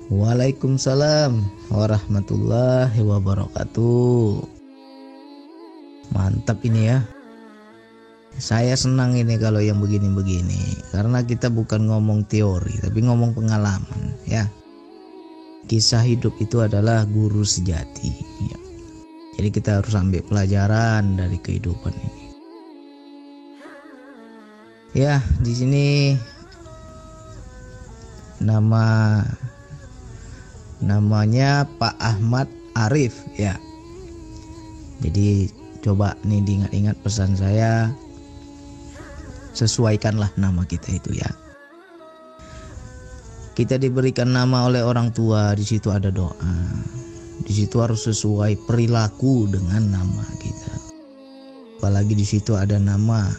Waalaikumsalam warahmatullahi wabarakatuh. Mantap ini ya. Saya senang ini kalau yang begini-begini, karena kita bukan ngomong teori tapi ngomong pengalaman ya. Kisah hidup itu adalah guru sejati ya. Jadi kita harus ambil pelajaran dari kehidupan ini. Ya, di sini namanya Pak Ahmad Arif ya. Jadi coba nih diingat-ingat pesan saya, sesuaikanlah nama kita itu ya. Kita diberikan nama oleh orang tua, di situ ada doa. Di situ harus sesuai perilaku dengan nama kita. Apalagi di situ ada nama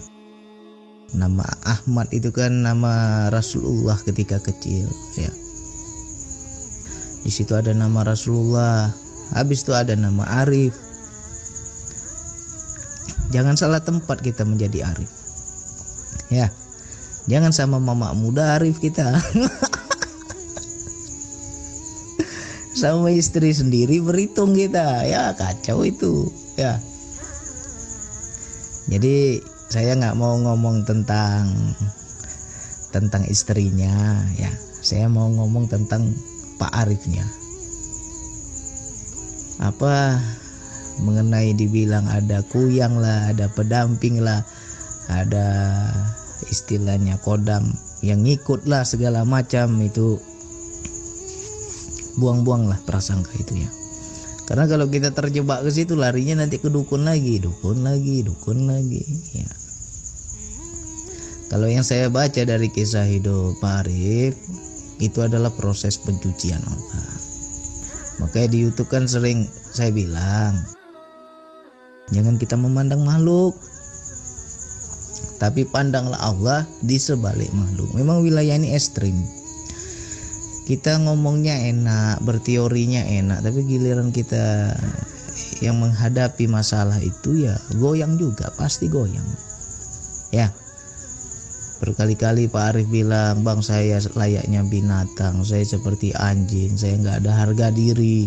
Ahmad, itu kan nama Rasulullah ketika kecil ya. Di situ ada nama Rasulullah, habis itu ada nama Arif. Jangan salah tempat kita menjadi Arif ya. Jangan sama mama muda Arif kita. Sama istri sendiri berhitung kita ya, kacau itu ya. Jadi saya nggak mau ngomong tentang istrinya ya. Saya mau ngomong tentang Pak Arifnya. Apa mengenai dibilang ada kuyang lah, ada pendamping lah, ada istilahnya kodam yang ngikut lah segala macam, itu buang-buanglah prasangka itu ya. Karena kalau kita terjebak ke situ, larinya nanti ke dukun lagi ya. Kalau yang saya baca dari kisah hidup Pak Arif, itu adalah proses pencucian Allah. Makanya di YouTube kan sering saya bilang, jangan kita memandang makhluk, tapi pandanglah Allah di sebalik makhluk. Memang wilayah ini ekstrim. Kita ngomongnya enak, berteorinya enak, tapi giliran kita yang menghadapi masalah itu ya goyang juga, pasti goyang ya. Berkali-kali Pak Arif bilang, bang saya layaknya binatang, saya seperti anjing, saya nggak ada harga diri,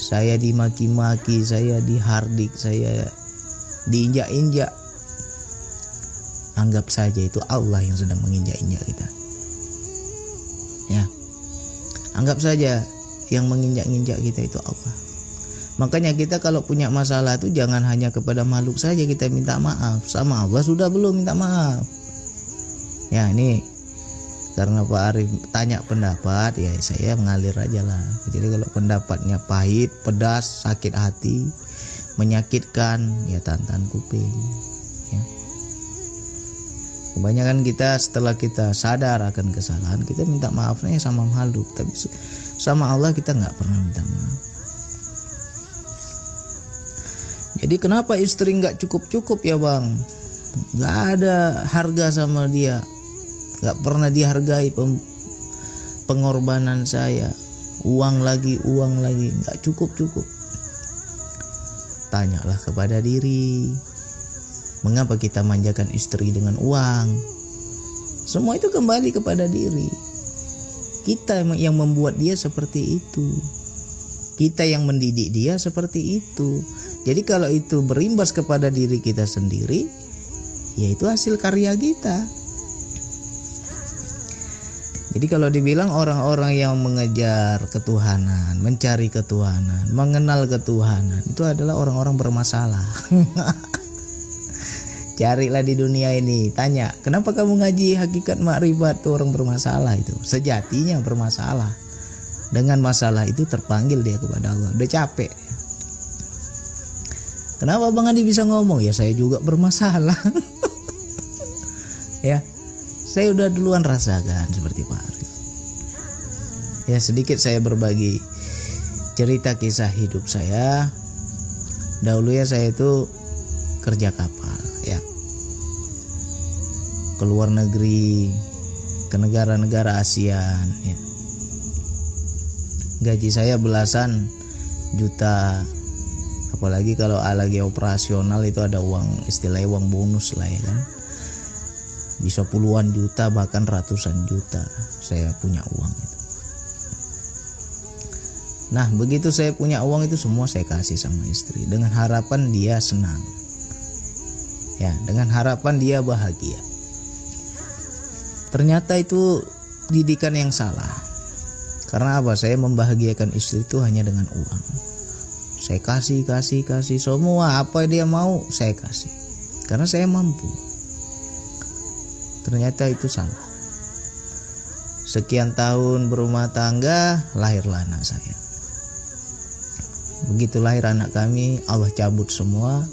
saya dimaki-maki, saya dihardik, saya diinjak-injak. Anggap saja itu Allah yang sedang menginjak-injak kita ya. Anggap saja yang menginjak-injak kita itu Allah. Makanya kita kalau punya masalah itu jangan hanya kepada makhluk saja kita minta maaf, sama Allah sudah belum minta maaf ya. Ini karena Pak Arif tanya pendapat ya, saya mengalir aja lah. Jadi kalau pendapatnya pahit, pedas, sakit hati, menyakitkan ya, tantan kuping ya. Kebanyakan kita setelah kita sadar akan kesalahan, kita minta maafnya sama makhluk, tapi sama Allah kita nggak pernah minta maaf. Jadi kenapa istri nggak cukup ya bang? Nggak ada harga sama dia, nggak pernah dihargai pengorbanan saya, uang lagi, nggak cukup. Tanyalah kepada diri, mengapa kita manjakan istri dengan uang? Semua itu kembali kepada diri. Kita yang membuat dia seperti itu, kita yang mendidik dia seperti itu. Jadi kalau itu berimbas kepada diri kita sendiri, yaitu hasil karya kita. Jadi kalau dibilang orang-orang yang mengejar ketuhanan, mencari ketuhanan, mengenal ketuhanan, itu adalah orang-orang bermasalah. Carilah di dunia ini, tanya, kenapa kamu ngaji hakikat makrifat? Tuh orang bermasalah itu, sejatinya bermasalah. Dengan masalah itu terpanggil dia kepada Allah, udah capek. Kenapa Bang Andi bisa ngomong? Ya saya juga bermasalah. Ya, saya udah duluan rasakan seperti Pak Arif. Ya sedikit saya berbagi cerita kisah hidup saya. Dahulu ya saya itu kerja kapal ya, ke luar negeri, ke negara-negara ASEAN ya. Gaji saya belasan juta, apalagi kalau lagi operasional itu ada uang, istilahnya uang bonus lah ya kan, bisa puluhan juta bahkan ratusan juta saya punya uang itu. Nah, begitu saya punya uang itu semua saya kasih sama istri dengan harapan dia senang. Ya, dengan harapan dia bahagia. Ternyata itu didikan yang salah. Karena apa? Saya membahagiakan istri itu hanya dengan uang. Saya kasih semua apa dia mau saya kasih. Karena saya mampu. Ternyata itu salah. Sekian tahun berumah tangga, lahirlah anak saya. Begitu lahir anak kami, Allah cabut semua.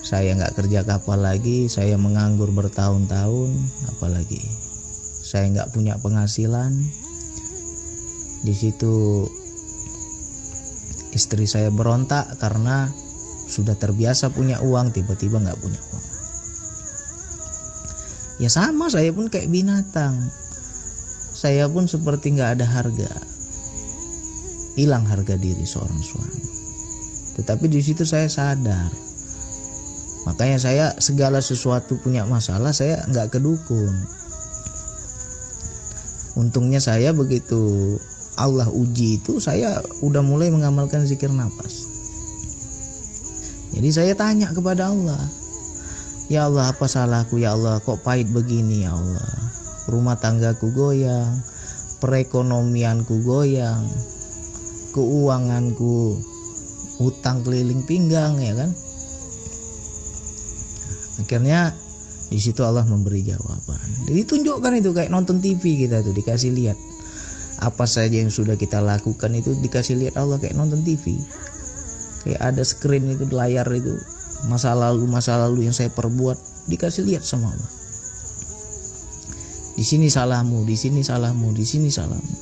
Saya nggak kerja kapal lagi, saya menganggur bertahun-tahun, apalagi saya nggak punya penghasilan. Di situ istri saya berontak karena sudah terbiasa punya uang, tiba-tiba nggak punya uang. Ya sama, saya pun kayak binatang. Saya pun seperti nggak ada harga. Hilang harga diri seorang suami. Tetapi di situ saya sadar. Makanya saya segala sesuatu punya masalah saya nggak kedukun. Untungnya saya begitu Allah uji itu saya udah mulai mengamalkan zikir nafas. Jadi saya tanya kepada Allah, ya Allah apa salahku ya Allah, kok pahit begini ya Allah. Rumah tanggaku goyang, perekonomianku goyang, keuanganku utang keliling pinggang, ya kan. Akhirnya di situ Allah memberi jawaban. Ditunjukkan itu kayak nonton TV kita tuh, dikasih lihat apa saja yang sudah kita lakukan itu dikasih lihat Allah kayak nonton TV. Kayak ada screen itu, layar itu, masa lalu yang saya perbuat dikasih lihat sama Allah. Di sini salahmu, di sini salahmu, di sini salahmu.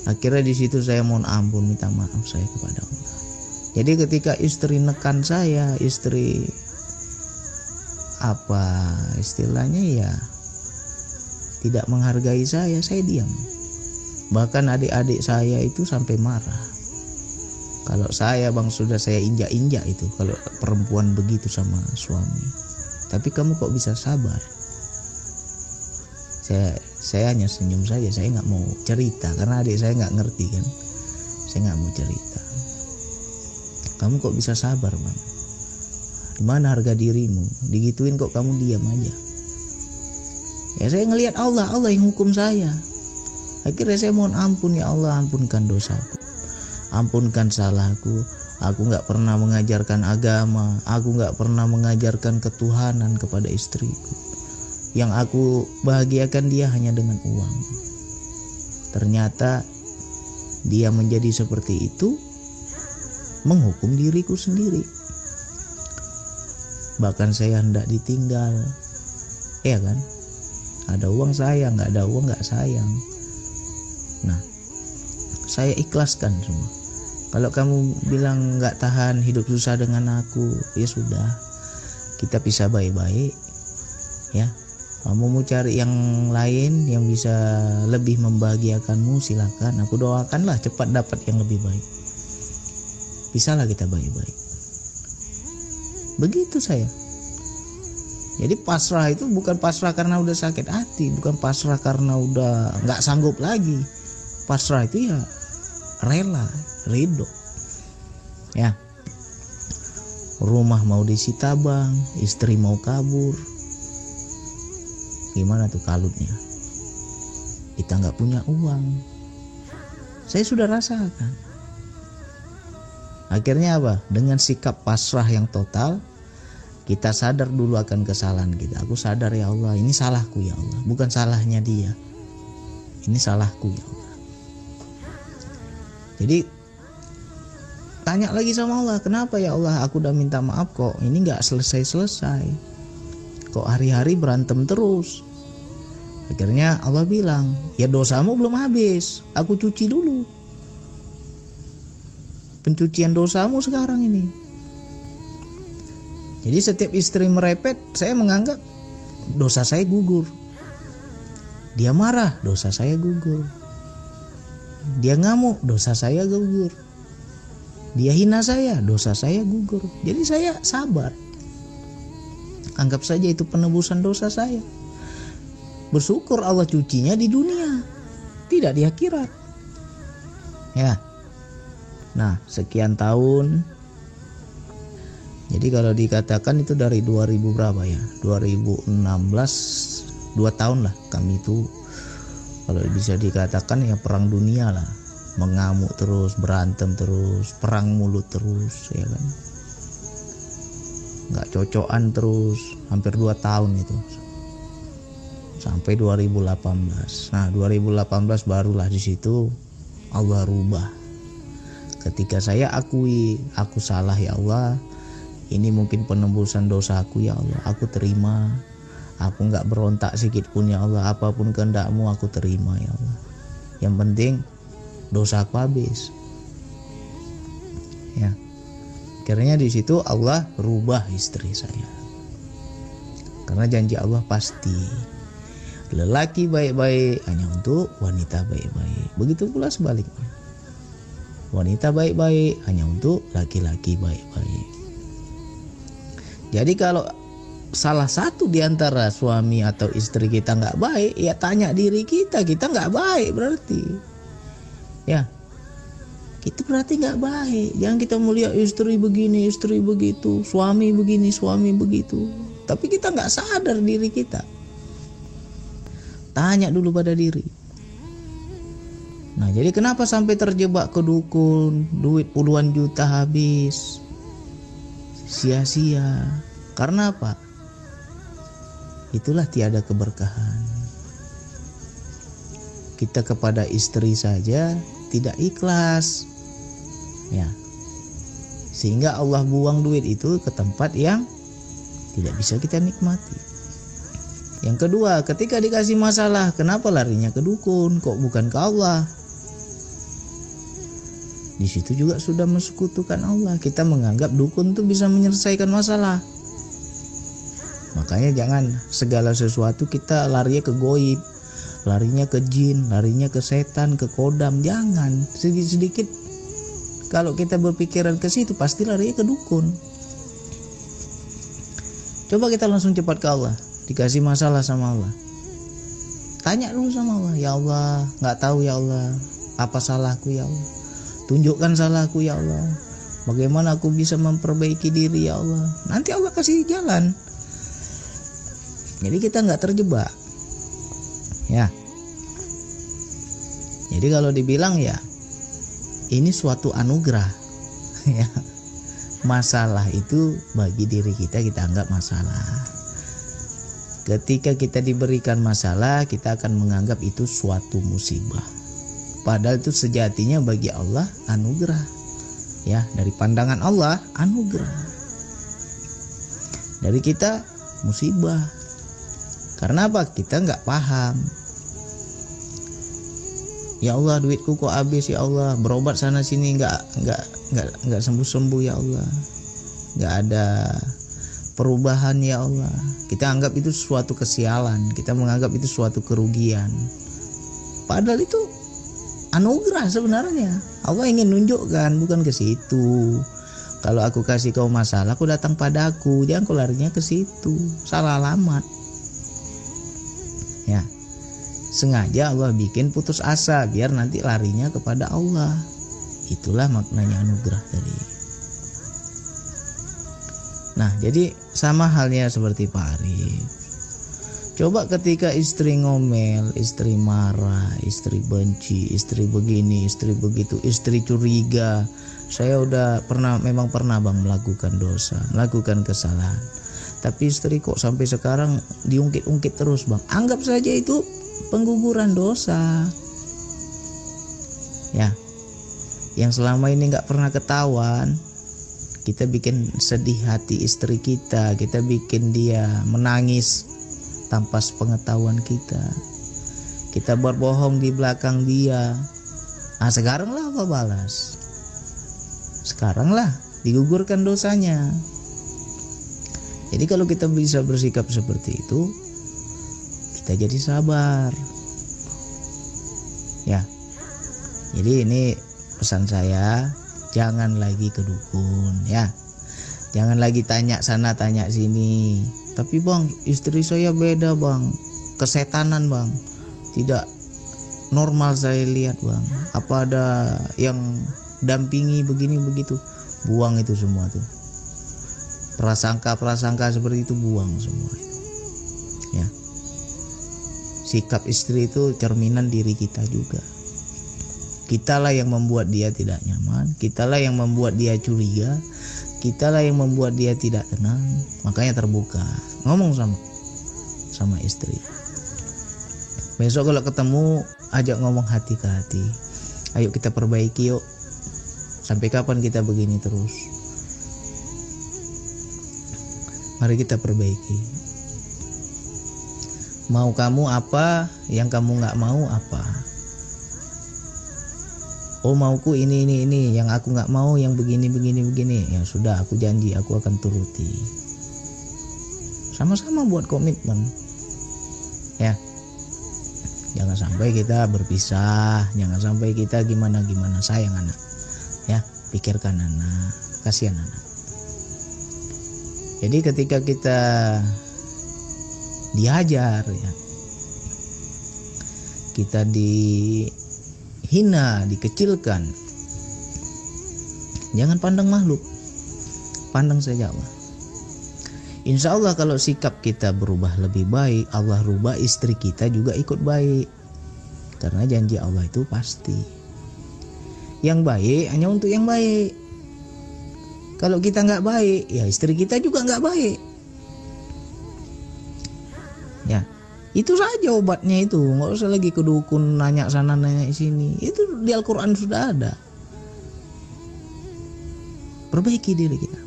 Akhirnya di situ saya mohon ampun, minta maaf saya kepada Allah. Jadi ketika istri nekan saya, istri apa istilahnya ya, tidak menghargai saya diam. Bahkan adik-adik saya itu sampai marah. Kalau saya bang sudah saya injak-injak itu kalau perempuan begitu sama suami. Tapi kamu kok bisa sabar? Saya hanya senyum saja, saya nggak mau cerita karena adik saya nggak ngerti kan. Saya nggak mau cerita. Kamu kok bisa sabar bang? Di mana harga dirimu? Digituin kok kamu diam aja? Ya saya ngelihat Allah yang hukum saya. Akhirnya saya mohon ampun, ya Allah ampunkan dosaku, ampunkan salahku. Aku nggak pernah mengajarkan agama, aku nggak pernah mengajarkan ketuhanan kepada istriku. Yang aku bahagiakan dia hanya dengan uang. Ternyata dia menjadi seperti itu, menghukum diriku sendiri. Bahkan saya hendak ditinggal, ya kan? Ada uang sayang, nggak ada uang nggak sayang. Nah, saya ikhlaskan semua. Kalau kamu bilang nggak tahan hidup susah dengan aku, ya sudah, kita pisah baik-baik, ya. Kamu mau cari yang lain yang bisa lebih membahagiakanmu, silakan. Aku doakanlah cepat dapat yang lebih baik. Pisahlah kita baik-baik. Begitu saya. Jadi pasrah itu bukan pasrah karena udah sakit hati, bukan pasrah karena udah nggak sanggup lagi. Pasrah itu ya rela, ridho. Ya. Rumah mau disita bang, istri mau kabur. Gimana tuh kalutnya? Kita nggak punya uang. Saya sudah rasakan. Akhirnya apa? Dengan sikap pasrah yang total, kita sadar dulu akan kesalahan kita. Aku sadar ya Allah, ini salahku ya Allah, bukan salahnya dia. Ini salahku ya Allah. Jadi tanya lagi sama Allah, kenapa ya Allah aku udah minta maaf kok ini nggak selesai-selesai, kok hari-hari berantem terus. Akhirnya Allah bilang, ya dosamu belum habis, aku cuci dulu. Pencucian dosamu sekarang ini. Jadi setiap istri merepet, saya menganggap dosa saya gugur. Dia marah, dosa saya gugur. Dia ngamuk, dosa saya gugur. Dia hina saya, dosa saya gugur. Jadi saya sabar. Anggap saja itu penebusan dosa saya. Bersyukur Allah cucinya di dunia, tidak di akhirat. Ya, Nah, sekian tahun. Jadi kalau dikatakan itu dari 2000 berapa ya? 2016, 2 tahun lah kami itu, kalau bisa dikatakan ya perang dunia lah. Mengamuk terus, berantem terus, perang mulut terus, ya kan. Nggak cocokan terus, hampir 2 tahun itu. Sampai 2018. Nah, 2018 barulah di situ Allah rubah. Ketika saya akui, aku salah ya Allah. Ini mungkin penembusan dosaku ya Allah, aku terima. Aku nggak berontak sedikit pun ya Allah, apapun kehendak-Mu aku terima ya Allah. Yang penting dosaku habis. Ya. Akhirnya di situ Allah rubah istri saya. Karena janji Allah pasti. Lelaki baik-baik hanya untuk wanita baik-baik. Begitu pula sebaliknya. Wanita baik-baik hanya untuk laki-laki baik-baik. Jadi kalau salah satu di antara suami atau istri kita nggak baik, ya tanya diri kita nggak baik berarti. Ya, itu berarti nggak baik. Jangan kita melihat istri begini, istri begitu, suami begini, suami begitu. Tapi kita nggak sadar diri kita. Tanya dulu pada diri. Nah, jadi kenapa sampai terjebak ke dukun, duit puluhan juta habis, sia-sia? Karena apa? Itulah tiada keberkahan. Kita kepada istri saja tidak ikhlas, ya, sehingga Allah buang duit itu ke tempat yang tidak bisa kita nikmati. Yang kedua, ketika dikasih masalah, kenapa larinya ke dukun, kok bukan ke Allah? Di situ juga sudah mensekutukan Allah. Kita menganggap dukun itu bisa menyelesaikan masalah. Makanya jangan segala sesuatu kita larinya ke goib, larinya ke jin, larinya ke setan, ke kodam. Jangan. Sedikit-sedikit kalau kita berpikiran ke situ pasti larinya ke dukun. Coba kita langsung cepat ke Allah. Dikasih masalah sama Allah, tanya dulu sama Allah, ya Allah, nggak tahu ya Allah, apa salahku ya Allah, tunjukkan salahku ya Allah, bagaimana aku bisa memperbaiki diri ya Allah. Nanti Allah kasih jalan. Jadi kita nggak terjebak, ya. Jadi kalau dibilang ya, ini suatu anugerah, ya. Masalah itu bagi diri kita anggap masalah. Ketika kita diberikan masalah, kita akan menganggap itu suatu musibah. Padahal itu sejatinya bagi Allah anugerah. Ya, dari pandangan Allah anugerah. Dari kita musibah. Karena apa? Kita nggak paham. Ya Allah, duitku kok habis ya Allah. Berobat sana sini nggak sembuh ya Allah. Nggak ada perubahan ya Allah. Kita anggap itu suatu kesialan, kita menganggap itu suatu kerugian. Padahal itu anugerah sebenarnya. Allah ingin nunjukkan, bukan ke situ. Kalau aku kasih kau masalah, aku datang padaku, jangan kau larinya ke situ. Salah alamat. Ya. Sengaja Allah bikin putus asa biar nanti larinya kepada Allah. Itulah maknanya anugerah tadi. Nah, jadi sama halnya seperti Pak Arif. Coba ketika istri ngomel, istri marah, istri benci, istri begini, istri begitu, istri curiga. Saya memang pernah Bang melakukan dosa, melakukan kesalahan. Tapi istri kok sampai sekarang diungkit-ungkit terus Bang. Anggap saja itu pengguguran dosa. Ya. Yang selama ini nggak pernah ketahuan. Kita bikin sedih hati istri kita bikin dia menangis tanpa sepengetahuan kita. Kita berbohong di belakang dia. Nah, sekarang lah apa balas? Sekarang lah digugurkan dosanya. Jadi kalau kita bisa bersikap seperti itu, kita jadi sabar. Ya. Jadi ini pesan saya. Jangan lagi ke dukun, ya. Jangan lagi tanya sana tanya sini. Tapi Bang, istri saya beda Bang, kesetanan Bang, tidak normal saya lihat Bang. Apa ada yang dampingi begini begitu, buang itu semua tuh. Prasangka seperti itu buang semua. Ya. Sikap istri itu cerminan diri kita juga. Kitalah yang membuat dia tidak nyaman, kitalah yang membuat dia curiga, kitalah yang membuat dia tidak tenang. Makanya terbuka, ngomong sama istri. Besok kalau ketemu, ajak ngomong hati ke hati. Ayo kita perbaiki yuk. Sampai kapan kita begini terus? Mari kita perbaiki. Mau kamu apa, yang kamu gak mau apa? Oh mauku ini, yang aku gak mau yang begini. Ya sudah, aku janji aku akan turuti. Sama-sama buat komitmen. Ya. Jangan sampai kita berpisah, jangan sampai kita gimana. Sayang anak. Ya, pikirkan anak, kasihan anak. Jadi ketika kita dihajar ya, kita dihina, dikecilkan, jangan pandang makhluk, pandang saja Allah. Insya Allah kalau sikap kita berubah lebih baik, Allah rubah istri kita juga ikut baik. Karena janji Allah itu pasti. Yang baik hanya untuk yang baik. Kalau kita nggak baik, ya istri kita juga nggak baik. Ya, itu saja obatnya itu. Nggak usah lagi ke dukun nanya sana nanya sini. Itu di Al-Quran sudah ada. Perbaiki diri kita.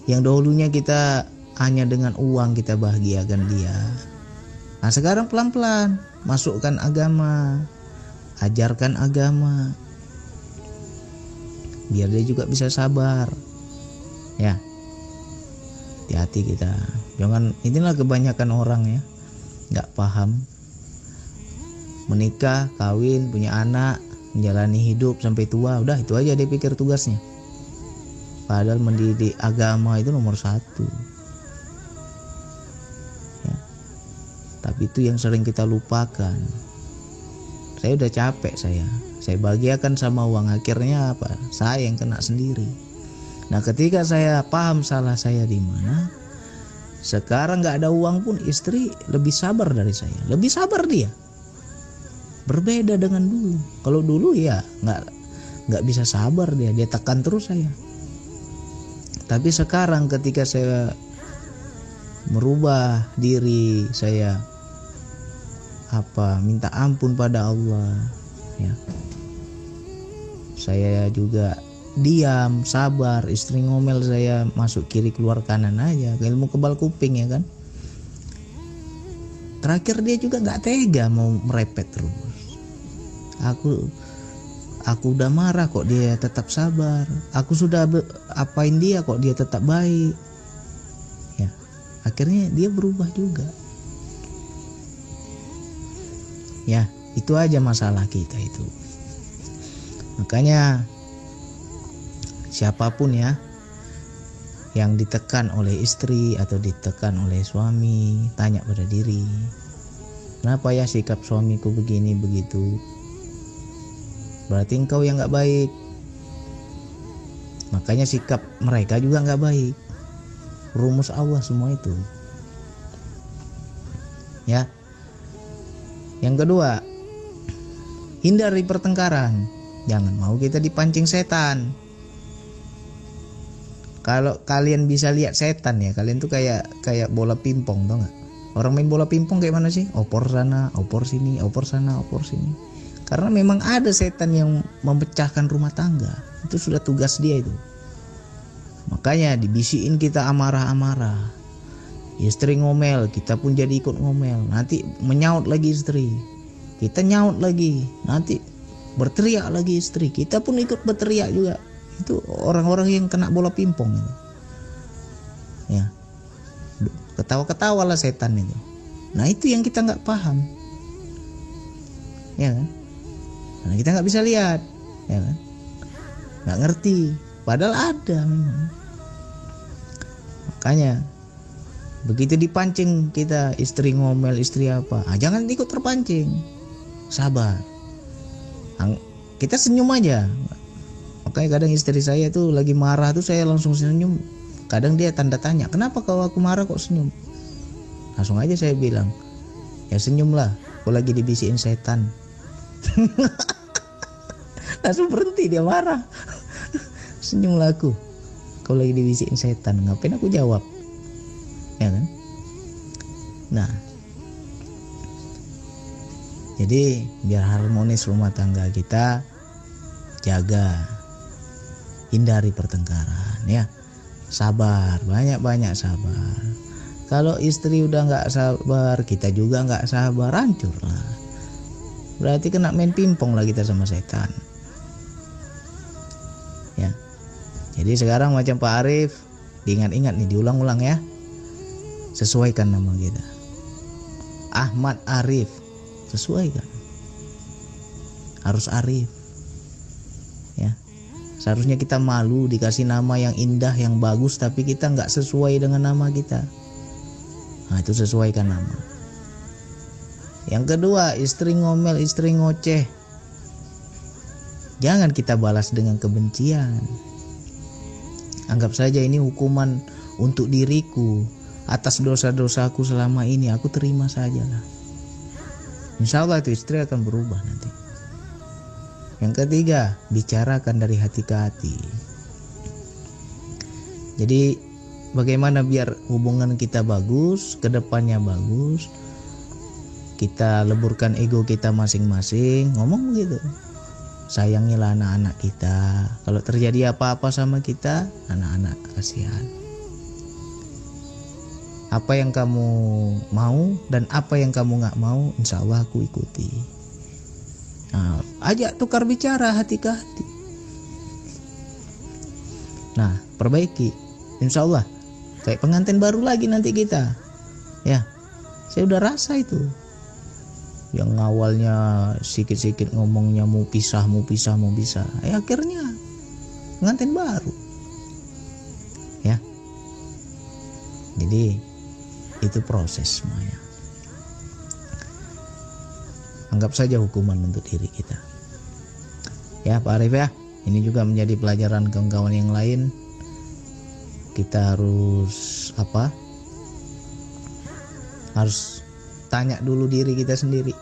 Yang dahulunya kita hanya dengan uang kita bahagiakan dia. Nah sekarang pelan-pelan masukkan agama, ajarkan agama, biar dia juga bisa sabar. Ya, hati-hati kita. Jangan, inilah kebanyakan orang ya, nggak paham. Menikah, kawin, punya anak, menjalani hidup sampai tua, udah itu aja dia pikir tugasnya. Padahal mendidik agama itu nomor 1. Ya. Tapi itu yang sering kita lupakan. Saya udah capek saya bahagiakan sama uang, akhirnya apa? Saya yang kena sendiri. Nah ketika saya paham salah saya di mana, sekarang nggak ada uang pun istri lebih sabar dari saya, lebih sabar dia. Berbeda dengan dulu. Kalau dulu ya nggak bisa sabar dia tekan terus saya. Tapi sekarang ketika saya merubah diri saya, minta ampun pada Allah, ya. Saya juga diam, sabar, istri ngomel saya masuk kiri keluar kanan aja, ilmu kebal kuping ya kan. Terakhir dia juga nggak tega mau merepet terus. Aku udah marah kok dia tetap sabar. Aku sudah apain dia kok dia tetap baik. Ya, akhirnya dia berubah juga. Ya, itu aja masalah kita itu. Makanya siapapun ya yang ditekan oleh istri atau ditekan oleh suami, tanya pada diri, kenapa ya sikap suamiku begini begitu? Berarti engkau yang gak baik. Makanya sikap mereka juga gak baik. Rumus Allah semua itu. Ya. Yang kedua, hindari pertengkaran. Jangan mau kita dipancing setan. Kalau kalian bisa lihat setan ya, kalian tuh kayak bola pingpong, tau gak? Orang main bola pingpong kayak mana sih? Opor sana, opor sini, opor sana, opor sini. Karena memang ada setan yang memecahkan rumah tangga. Itu sudah tugas dia itu. Makanya dibisikin kita amarah-amarah. Istri ngomel, kita pun jadi ikut ngomel. Nanti menyaut lagi istri, kita nyaut lagi. Nanti berteriak lagi istri, kita pun ikut berteriak juga. Itu orang-orang yang kena bola pingpong itu. Ya, ketawa-ketawa lah setan itu. Nah itu yang kita nggak paham, ya kan? Karena kita nggak bisa lihat, ya kan? Nggak ngerti, padahal ada memang. Makanya begitu dipancing kita, istri ngomel, istri apa, jangan ikut terpancing. Sabar. kita senyum aja. Makanya kadang istri saya tuh lagi marah tuh saya langsung senyum. Kadang dia tanda tanya, kenapa kalau aku marah kok senyum? Langsung aja saya bilang, ya senyumlah, aku lagi dibisikin setan. Langsung berhenti dia marah. Senyumlah aku, kau lagi dibisikin setan. Ngapain aku jawab, ya kan? Nah, jadi biar harmonis rumah tangga kita, jaga, hindari pertengkaran ya. Sabar, banyak-banyak sabar. Kalau istri udah nggak sabar, kita juga nggak sabar, hancur lah. Berarti kena main pingpong lah kita sama setan. Ya. Jadi sekarang macam Pak Arif, diingat-ingat nih, diulang-ulang ya. Sesuaikan nama kita. Ahmad Arif, sesuaikan. Harus Arif. Ya. Seharusnya kita malu dikasih nama yang indah, yang bagus, tapi kita nggak sesuai dengan nama kita. Nah, itu sesuaikan nama. Yang kedua, istri ngomel, istri ngoceh. Jangan kita balas dengan kebencian. Anggap saja ini hukuman untuk diriku atas dosa-dosaku selama ini. Aku terima sajalah. Insya Allah itu istri akan berubah nanti. Yang ketiga, bicarakan dari hati ke hati. Jadi bagaimana biar hubungan kita bagus, kedepannya bagus, kita leburkan ego kita masing-masing, ngomong begitu. Sayangilah anak-anak kita. Kalau terjadi apa-apa sama kita, anak-anak kasihan. Apa yang kamu mau dan apa yang kamu gak mau, insya Allah aku ikuti. Nah, ajak tukar bicara hati ke hati. Nah, perbaiki. Insya Allah kayak pengantin baru lagi nanti kita. Ya, saya udah rasa itu. Yang awalnya sikit-sikit ngomongnya mau pisah. Akhirnya pengantin baru. Ya. Jadi itu proses semuanya. Anggap saja hukuman untuk diri kita. Ya Pak Arif ya, ini juga menjadi pelajaran kawan-kawan yang lain. Kita harus apa? Harus tanya dulu diri kita sendiri.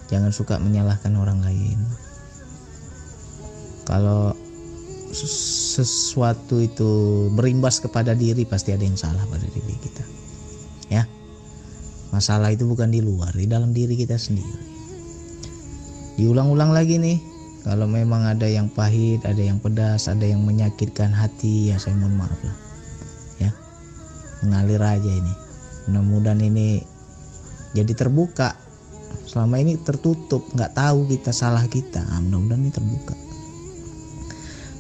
Jangan suka menyalahkan orang lain. Kalau sesuatu itu berimbas kepada diri, pasti ada yang salah pada diri kita. Ya. Masalah itu bukan di luar, di dalam diri kita sendiri. Diulang-ulang lagi nih, kalau memang ada yang pahit, ada yang pedas, ada yang menyakitkan hati, ya saya mohon maaf lah. Ya, mengalir aja ini. Mudah-mudahan ini jadi terbuka. Selama ini tertutup, nggak tahu kita salah kita. Mudah-mudahan ini terbuka.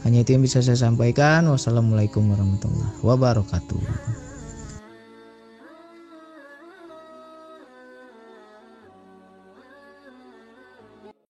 Hanya itu yang bisa saya sampaikan. Wassalamualaikum warahmatullahi wabarakatuh.